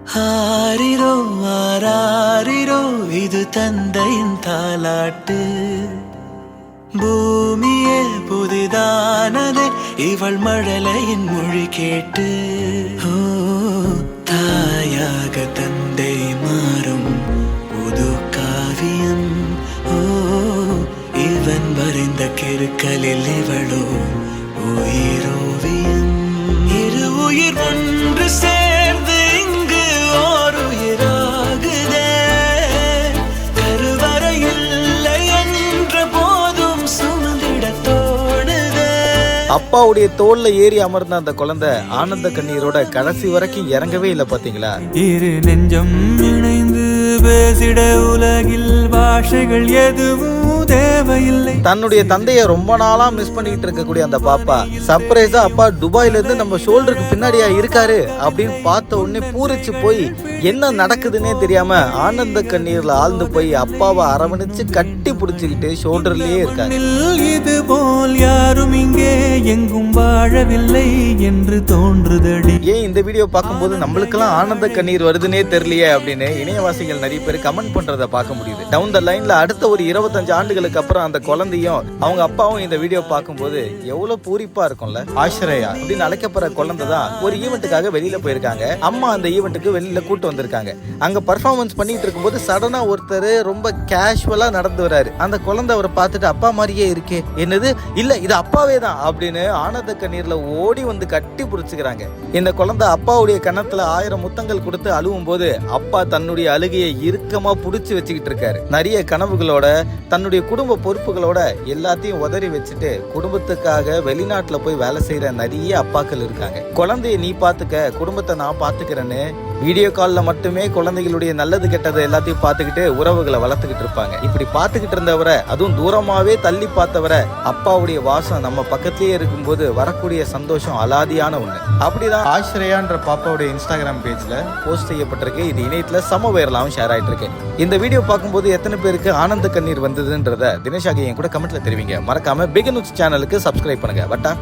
ஆரிரோ ஆராரிரோ இது தந்தையின் தாலாட்டு. பூமியே புதிதானதே இவள் மழலையின் மொழி கேட்டு. ஓ தாயாக தந்தை மாறும் புது காவியம். ஓ இவன் வரைந்த கிறுக்கலில் இவளோ உயிரோவியம். இரு உயிர் ஒன்று சேர்ந்து இங்கு ஓர் உயிராகுதே. கருவறை இல்லை என்ற போதும் சுமந்திட தோணுதே. அப்பாவுடைய தோல்ல ஏறி அமர்ந்த அந்த குழந்தை ஆனந்த கண்ணீரோட கடைசி வரைக்கும் இறங்கவே இல்லை. பாத்தீங்களா? இரு நெஞ்சம் இணைந்து பேசிட உலகில் பாஷைகள் எதுவும் தேவையில்லை. தன்னுடைய தந்தைய ரொம்ப நாளா மிஸ் பண்ணிட்டு இருக்கக்கூடிய அந்த பாப்பா சர்ப்ரைஸா அப்பா துபாயில இருந்து நம்ம ஷோல்டருக்கு பின்னாடியா இருக்காரு அப்படின்னு பார்த்த உடனே பூரிச்சு போய் என்ன நடக்குதுன்னே தெரியாம ஆனந்த கண்ணீர்ல ஆழ்ந்து போய் அப்பாவை அரவணைச்சு கட்டி பிடிச்சுக்கிட்டு ஷோல்டர்லயே இருக்காரு. இது போல் யாரும் இங்கே எங்கும் வாழவில்லை என்று தோன்றுதடி. ஏன் இந்த வீடியோ பார்க்கும்போது நம்மளுக்கெல்லாம் ஆனந்த கண்ணீர் வருதுன்னே தெரியலையே அப்படின்னு இணையவாசிகள் நிறைய பேர் கமெண்ட் பண்றத பார்க்க முடியுது. டவுன் த லைன்ல அடுத்த ஒரு 25 ஆண்டுகளுக்கு அப்புறம் அந்த குழந்தையும் அவங்க அப்பாவும் இந்த வீடியோ பார்க்கும்போது எவ்வளவு பூரிப்பா இருக்கும்ல. ஆஷ்ரயா அப்படின்னு அழைக்கப்படுற குழந்தை தான் ஒரு ஈவெண்ட்டுக்காக வெளியில போயிருக்காங்க. அம்மா அந்த ஈவெண்ட்டுக்கு வெளியில கூட்டு வந்திருக்காங்க. அங்க பர்ஃபார்மன்ஸ் பண்ணிட்டு இருக்கும்போது சடனா ஒருத்தர் ரொம்ப கேஷுவலா நடந்து வராரு. அந்த குழந்தை அவரை பார்த்துட்டு அப்பா மாதிரியே இருக்கே, என்னது இல்ல இது அப்பாவே தான் அப்படின்னு ஆனந்த கண்ணீர்ல ஓடி வந்து கட்டி பிடிச்சுக்கிறாங்க. இந்த குழந்தை அப்பாவுடைய கன்னத்துல 1000 முத்தங்கள் கொடுத்து அழுவும் போது அப்பா தன்னுடைய அழுகையை இறுக்கமா புடிச்சு வச்சுக்கிட்டு இருக்காரு. நிறைய கனவுகளோட தன்னுடைய குடும்ப பொறுப்புகளோட எல்லாத்தையும் உதறி வச்சுட்டு குடும்பத்துக்காக வெளிநாட்டுல போய் வேலை செய்யற நிறைய அப்பாக்கள் இருக்காங்க. குழந்தைய நீ பாத்துக்க, குடும்பத்தை நான் பாத்துக்கிறேன்னு வீடியோ கால்ல மட்டுமே குழந்தைகளுடைய நல்லது கெட்டது எல்லாத்தையும் பார்த்துக்கிட்டு உறவுகளை வளர்த்துக்கிட்டு இருப்பாங்க. இப்படி பார்த்துக்கிட்டு இருந்தவரை, அதுவும் தூரமாவே தள்ளி பார்த்தவரை, அப்பாவுடைய வாசம் நம்ம பக்கத்திலேயே இருக்கும்போது வரக்கூடிய சந்தோஷம் அலாதியான ஒண்ணு. அப்படிதான் ஆஷ்ரயான்ற பாப்பாவுடைய இன்ஸ்டாகிராம் பேஜ்ல போஸ்ட் செய்யப்பட்டிருக்கு. இது இணையத்துல சம வைரலாவும் ஷேர் ஆயிட்டு இருக்கு. இந்த வீடியோ பார்க்கும்போது எத்தனை பேருக்கு ஆனந்த கண்ணீர் வந்ததுன்றத தினேஷ் ஆகிய கூட கமெண்ட்ல தெரிவிங்க. மறக்காம பிக் நியூஸ் சேனலுக்கு சப்ஸ்கிரைப் பண்ணுங்க. வட்டா.